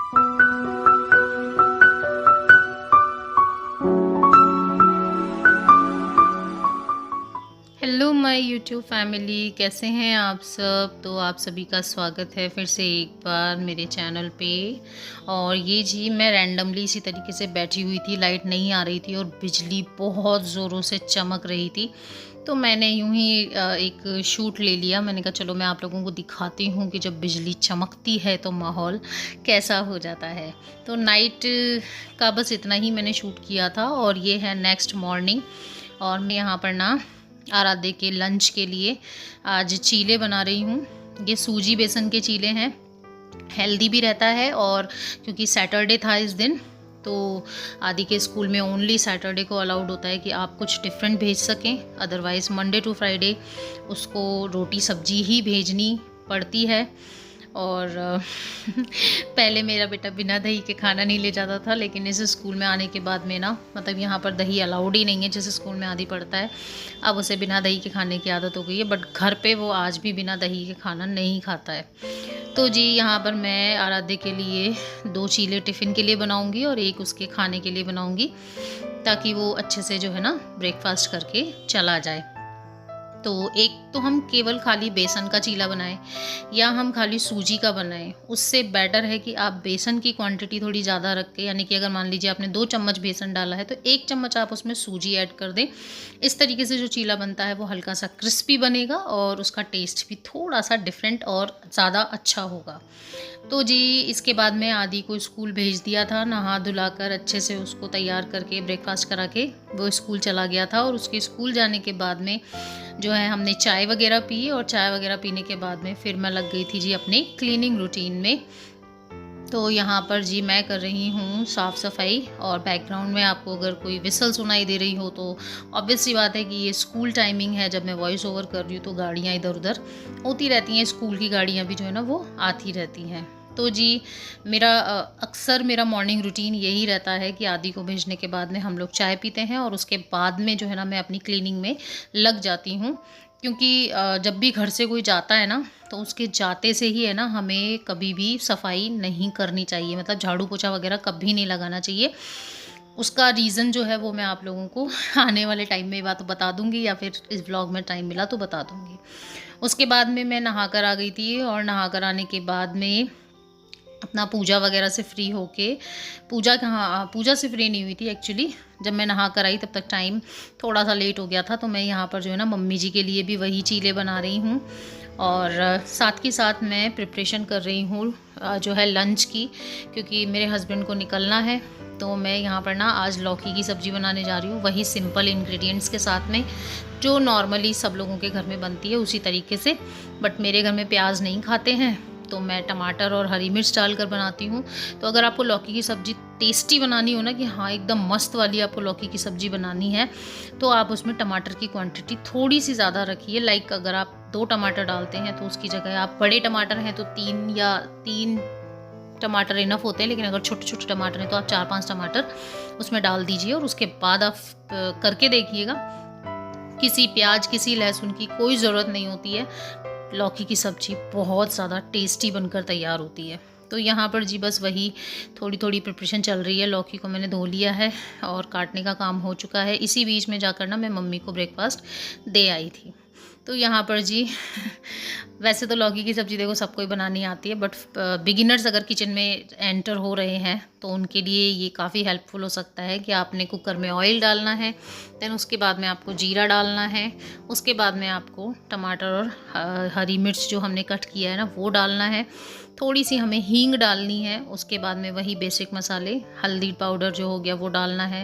Hello my YouTube family, कैसे हैं आप सब। तो आप सभी का स्वागत है फिर से एक बार मेरे चैनल पे। और ये जी मैं रैंडमली इसी तरीके से बैठी हुई थी, लाइट नहीं आ रही थी और बिजली बहुत ज़ोरों से चमक रही थी। तो मैंने यूं ही एक शूट ले लिया। मैंने कहा चलो मैं आप लोगों को दिखाती हूँ कि जब बिजली चमकती है तो माहौल कैसा हो जाता है। तो नाइट का बस इतना ही मैंने शूट किया था और ये है नेक्स्ट मॉर्निंग। और मैं यहाँ पर ना आराध्य के लंच के लिए आज चीले बना रही हूँ। ये सूजी बेसन के चीले हैं, हेल्दी भी रहता है। और क्योंकि सैटरडे था इस दिन, तो आदि के स्कूल में ओनली सैटरडे को अलाउड होता है कि आप कुछ डिफरेंट भेज सकें, अदरवाइज़ मंडे टू फ्राइडे उसको रोटी सब्जी ही भेजनी पड़ती है। और पहले मेरा बेटा बिना दही के खाना नहीं ले जाता था, लेकिन इस स्कूल में आने के बाद में ना मतलब यहाँ पर दही अलाउड ही नहीं है। जिस स्कूल में आदि पढ़ता है अब उसे बिना दही के खाने की आदत हो गई है, बट घर पे वो आज भी बिना दही के खाना नहीं खाता है। तो जी यहाँ पर मैं आराध्य के लिए 2 चीले टिफ़िन के लिए बनाऊँगी और एक उसके खाने के लिए बनाऊँगी, ताकि वो अच्छे से जो है ना ब्रेकफास्ट करके चला जाए। तो एक तो हम केवल खाली बेसन का चीला बनाएं या हम खाली सूजी का बनाएं, उससे बेटर है कि आप बेसन की क्वांटिटी थोड़ी ज़्यादा रख के, यानी कि अगर मान लीजिए आपने 2 चम्मच बेसन डाला है तो 1 चम्मच आप उसमें सूजी ऐड कर दें। इस तरीके से जो चीला बनता है वो हल्का सा क्रिस्पी बनेगा और उसका टेस्ट भी थोड़ा सा डिफरेंट और ज़्यादा अच्छा होगा। तो जी इसके बाद में आदि को स्कूल भेज दिया था, नहा धुलाकर अच्छे से उसको तैयार करके ब्रेकफास्ट करा के वो स्कूल चला गया था। और उसके स्कूल जाने के बाद में जो है हमने चाय वगैरह पी, और चाय वगैरह पीने के बाद में फिर मैं लग गई थी जी अपने क्लीनिंग रूटीन में। तो यहाँ पर जी मैं कर रही हूँ साफ़ सफाई, और बैकग्राउंड में आपको अगर कोई विसल सुनाई दे रही हो तो ऑब्वियस सी बात है कि ये स्कूल टाइमिंग है। जब मैं वॉइस ओवर कर रही हूँ तो गाड़ियाँ इधर उधर होती रहती हैं, स्कूल की गाड़ियाँ भी जो है ना वो आती रहती हैं। तो जी मेरा अक्सर मेरा मॉर्निंग रूटीन यही रहता है कि आदि को भेजने के बाद में हम लोग चाय पीते हैं और उसके बाद में जो है ना मैं अपनी क्लीनिंग में लग जाती हूँ। क्योंकि जब भी घर से कोई जाता है ना तो उसके जाते से ही है ना हमें कभी भी सफाई नहीं करनी चाहिए, मतलब झाड़ू पोछा वगैरह कभी नहीं लगाना चाहिए। उसका रीज़न जो है वो मैं आप लोगों को आने वाले टाइम में बात बता दूंगी, या फिर इस ब्लॉग में टाइम मिला तो बता दूंगी। उसके बाद में मैं नहा कर आ गई थी, और नहा कर आने के बाद में अपना पूजा वगैरह से फ्री होके, पूजा से फ्री नहीं हुई थी एक्चुअली। जब मैं नहा कर आई तब तक टाइम थोड़ा सा लेट हो गया था, तो मैं यहाँ पर जो है ना मम्मी जी के लिए भी वही चीले बना रही हूँ। और साथ के साथ मैं प्रिपरेशन कर रही हूँ जो है लंच की, क्योंकि मेरे हस्बैंड को निकलना है। तो मैं यहाँ पर ना आज लौकी की सब्ज़ी बनाने जा रही हूँ, वही सिंपल इंग्रेडिएंट्स के साथ में जो नॉर्मली सब लोगों के घर में बनती है उसी तरीके से। बट मेरे घर में प्याज नहीं खाते हैं, तो मैं टमाटर और हरी मिर्च डालकर बनाती हूँ। तो अगर आपको लौकी की सब्ज़ी टेस्टी बनानी हो ना, कि हाँ एकदम मस्त वाली आपको लौकी की सब्ज़ी बनानी है, तो आप उसमें टमाटर की क्वांटिटी थोड़ी सी ज़्यादा रखिए। लाइक अगर आप 2 टमाटर डालते हैं तो उसकी जगह आप, बड़े टमाटर हैं तो 3 टमाटर इनफ होते हैं, लेकिन अगर छोटे छोटे टमाटर हैं तो आप 4-5 टमाटर उसमें डाल दीजिए। और उसके बाद आप करके देखिएगा, किसी प्याज किसी लहसुन की कोई ज़रूरत नहीं होती है। लौकी की सब्ज़ी बहुत ज़्यादा टेस्टी बनकर तैयार होती है। तो यहाँ पर जी बस वही थोड़ी थोड़ी प्रिपरेशन चल रही है। लौकी को मैंने धो लिया है और काटने का काम हो चुका है। इसी बीच में जाकर ना मैं मम्मी को ब्रेकफास्ट दे आई थी। तो यहाँ पर जी वैसे तो लौकी की सब्ज़ी देखो सबको ही बनानी आती है, बट बिगिनर्स अगर किचन में एंटर हो रहे हैं तो उनके लिए ये काफ़ी हेल्पफुल हो सकता है कि आपने कुकर में ऑयल डालना है, देन उसके बाद में आपको जीरा डालना है, उसके बाद में आपको टमाटर और हरी मिर्च जो हमने कट किया है ना वो डालना है, थोड़ी सी हमें हींग डालनी है, उसके बाद में वही बेसिक मसाले, हल्दी पाउडर जो हो गया वो डालना है,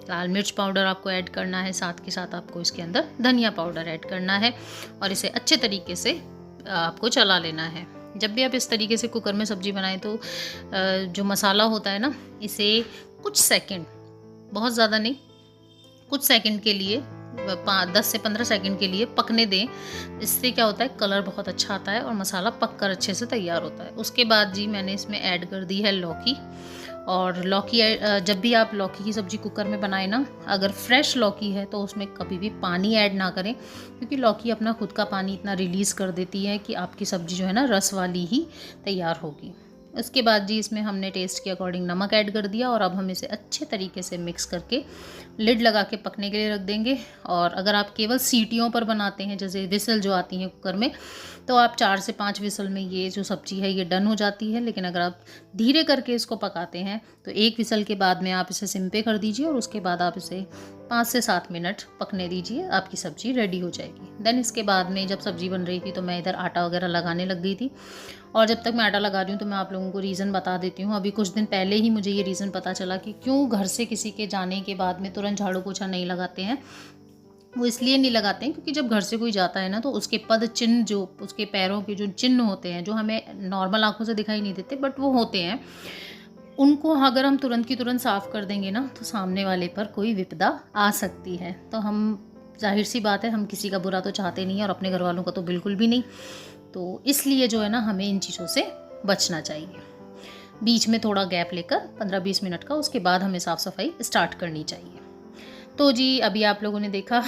लाल मिर्च पाउडर आपको ऐड करना है, साथ के साथ आपको इसके अंदर धनिया पाउडर ऐड करना है, और इसे अच्छे तरीके से आपको चला लेना है। जब भी आप इस तरीके से कुकर में सब्ज़ी बनाएं तो जो मसाला होता है ना, इसे कुछ सेकंड, बहुत ज़्यादा नहीं, कुछ सेकंड के लिए 10 से 15 सेकंड के लिए पकने दें। इससे क्या होता है, कलर बहुत अच्छा आता है और मसाला पककर अच्छे से तैयार होता है। उसके बाद जी मैंने इसमें ऐड कर दी है लौकी। और लौकी जब भी आप लौकी की सब्ज़ी कुकर में बनाएं ना, अगर फ्रेश लौकी है तो उसमें कभी भी पानी ऐड ना करें, क्योंकि लौकी अपना खुद का पानी इतना रिलीज़ कर देती है कि आपकी सब्ज़ी जो है ना रस वाली ही तैयार होगी। उसके बाद जी इसमें हमने टेस्ट के अकॉर्डिंग नमक ऐड कर दिया और अब हम इसे अच्छे तरीके से मिक्स करके लिड लगा के पकने के लिए रख देंगे। और अगर आप केवल सीटियों पर बनाते हैं, जैसे विसल जो आती हैं कुकर में, तो आप 4 से 5 विसल में ये जो सब्ज़ी है ये डन हो जाती है। लेकिन अगर आप धीरे करके इसको पकाते हैं तो 1 विसल के बाद में आप इसे सिम पे कर दीजिए और उसके बाद आप इसे 5 से 7 मिनट पकने दीजिए, आपकी सब्ज़ी रेडी हो जाएगी। देन इसके बाद में जब सब्ज़ी बन रही थी तो मैं इधर आटा वगैरह लगाने लग गई थी। और जब तक मैं आटा लगा रही हूँ तो मैं आप लोगों को रीज़न बता देती हूँ। अभी कुछ दिन पहले ही मुझे ये रीज़न पता चला कि क्यों घर से किसी के जाने के बाद में तुरंत झाड़ू पोछा नहीं लगाते हैं। वो इसलिए नहीं लगाते हैं क्योंकि जब घर से कोई जाता है ना तो उसके पद चिन्ह, जो उसके पैरों के जो चिन्ह होते हैं, जो हमें नॉर्मल आंखों से दिखाई नहीं देते बट वो होते हैं, उनको अगर हम तुरंत की तुरंत साफ़ कर देंगे ना तो सामने वाले पर कोई विपदा आ सकती है। तो हम, जाहिर सी बात है, हम किसी का बुरा तो चाहते नहीं है और अपने घर वालों का तो बिल्कुल भी नहीं। तो इसलिए जो है ना हमें इन चीज़ों से बचना चाहिए। बीच में थोड़ा गैप लेकर 15-20 मिनट का, उसके बाद हमें साफ़ सफाई स्टार्ट करनी चाहिए। तो जी अभी आप लोगों ने देखा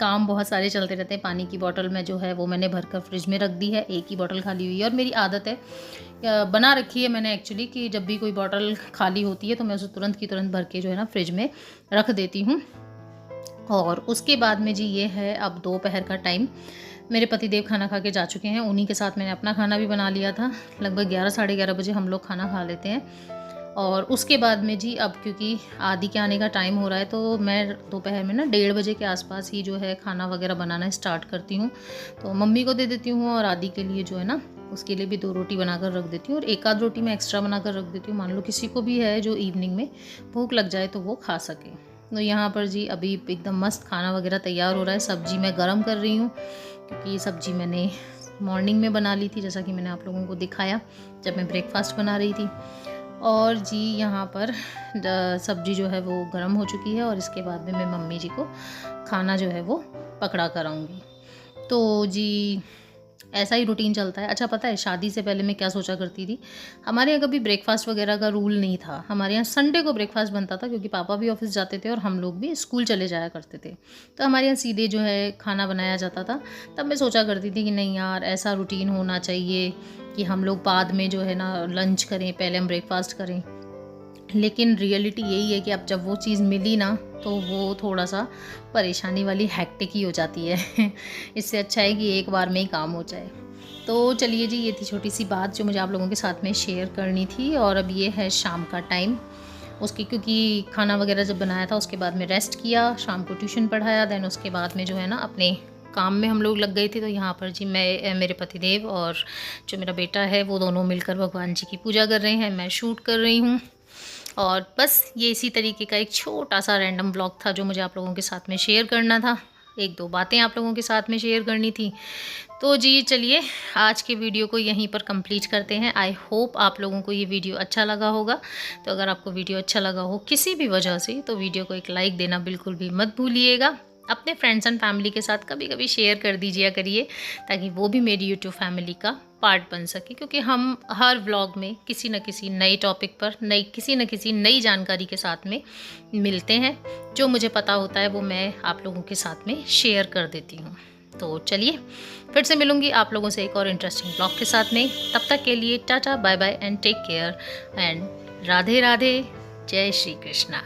काम बहुत सारे चलते रहते हैं। पानी की बोतल में जो है वो मैंने भरकर फ्रिज में रख दी है, एक ही बोतल खाली हुई है। और मेरी आदत है, बना रखी है मैंने एक्चुअली, कि जब भी कोई बोतल खाली होती है तो मैं उसे तुरंत की तुरंत भर के जो है ना फ्रिज में रख देती हूँ। और उसके बाद में जी ये है अब दोपहर का टाइम। मेरे पतिदेव खाना खा के जा चुके हैं, उन्हीं के साथ मैंने अपना खाना भी बना लिया था। लगभग 11 साढ़े 11 बजे हम लोग खाना खा लेते हैं। और उसके बाद में जी अब क्योंकि आदि के आने का टाइम हो रहा है तो मैं दोपहर में ना 1:30 बजे के आसपास ही जो है खाना वगैरह बनाना स्टार्ट करती हूँ। तो मम्मी को दे देती हूँ और आदि के लिए जो है ना उसके लिए भी 2 रोटी बनाकर रख देती हूँ और 1 आध रोटी मैं एक्स्ट्रा बनाकर रख देती हूँ। मान लो किसी को भी है जो इवनिंग में भूख लग जाए तो वो खा सके। तो यहाँ पर जी अभी एकदम मस्त खाना वगैरह तैयार हो रहा है। सब्ज़ी मैं गर्म कर रही हूँ क्योंकि ये सब्ज़ी मैंने मॉर्निंग में बना ली थी, जैसा कि मैंने आप लोगों को दिखाया जब मैं ब्रेकफास्ट बना रही थी। और जी यहाँ पर सब्ज़ी जो है वो गर्म हो चुकी है और इसके बाद में मैं मम्मी जी को खाना जो है वो पकड़ा कर आऊँगी। तो जी ऐसा ही रूटीन चलता है। अच्छा पता है शादी से पहले मैं क्या सोचा करती थी, हमारे यहाँ कभी ब्रेकफास्ट वगैरह का रूल नहीं था। हमारे यहाँ संडे को ब्रेकफास्ट बनता था क्योंकि पापा भी ऑफिस जाते थे और हम लोग भी स्कूल चले जाया करते थे। तो हमारे यहाँ सीधे जो है खाना बनाया जाता था। तब मैं सोचा करती थी कि नहीं यार, ऐसा रूटीन होना चाहिए कि हम लोग बाद में जो है ना लंच करें, पहले हम ब्रेकफास्ट करें। लेकिन रियलिटी यही है कि अब जब वो चीज़ मिली ना तो वो थोड़ा सा परेशानी वाली हैक्टिक ही हो जाती है। इससे अच्छा है कि एक बार में ही काम हो जाए। तो चलिए जी, ये थी छोटी सी बात जो मुझे आप लोगों के साथ में शेयर करनी थी। और अब ये है शाम का टाइम। उसकी क्योंकि खाना वगैरह जब बनाया था उसके बाद में रेस्ट किया, शाम को ट्यूशन पढ़ाया, देन उसके बाद में जो है ना अपने काम में हम लोग लग गए थे। तो यहाँ पर जी मैं, मेरे पतिदेव और जो मेरा बेटा है वो दोनों मिलकर भगवान जी की पूजा कर रहे हैं, मैं शूट कर रही हूँ। और बस ये इसी तरीके का एक छोटा सा रैंडम ब्लॉग था जो मुझे आप लोगों के साथ में शेयर करना था। 1-2 बातें आप लोगों के साथ में शेयर करनी थी। तो जी चलिए आज के वीडियो को यहीं पर कंप्लीट करते हैं। आई होप आप लोगों को ये वीडियो अच्छा लगा होगा। तो अगर आपको वीडियो अच्छा लगा हो किसी भी वजह से तो वीडियो को एक लाइक देना बिल्कुल भी मत भूलिएगा। अपने फ्रेंड्स एंड फैमिली के साथ कभी कभी शेयर कर दीजिए करिए, ताकि वो भी मेरी यूट्यूब फैमिली का पार्ट बन सके। क्योंकि हम हर व्लॉग में किसी न किसी नए टॉपिक पर किसी न किसी नई जानकारी के साथ में मिलते हैं। जो मुझे पता होता है वो मैं आप लोगों के साथ में शेयर कर देती हूँ। तो चलिए फिर से मिलूँगी आप लोगों से एक और इंटरेस्टिंग ब्लॉग के साथ में। तब तक के लिए tata bye bye and take care and Radhe Radhe, Jai Shri Krishna.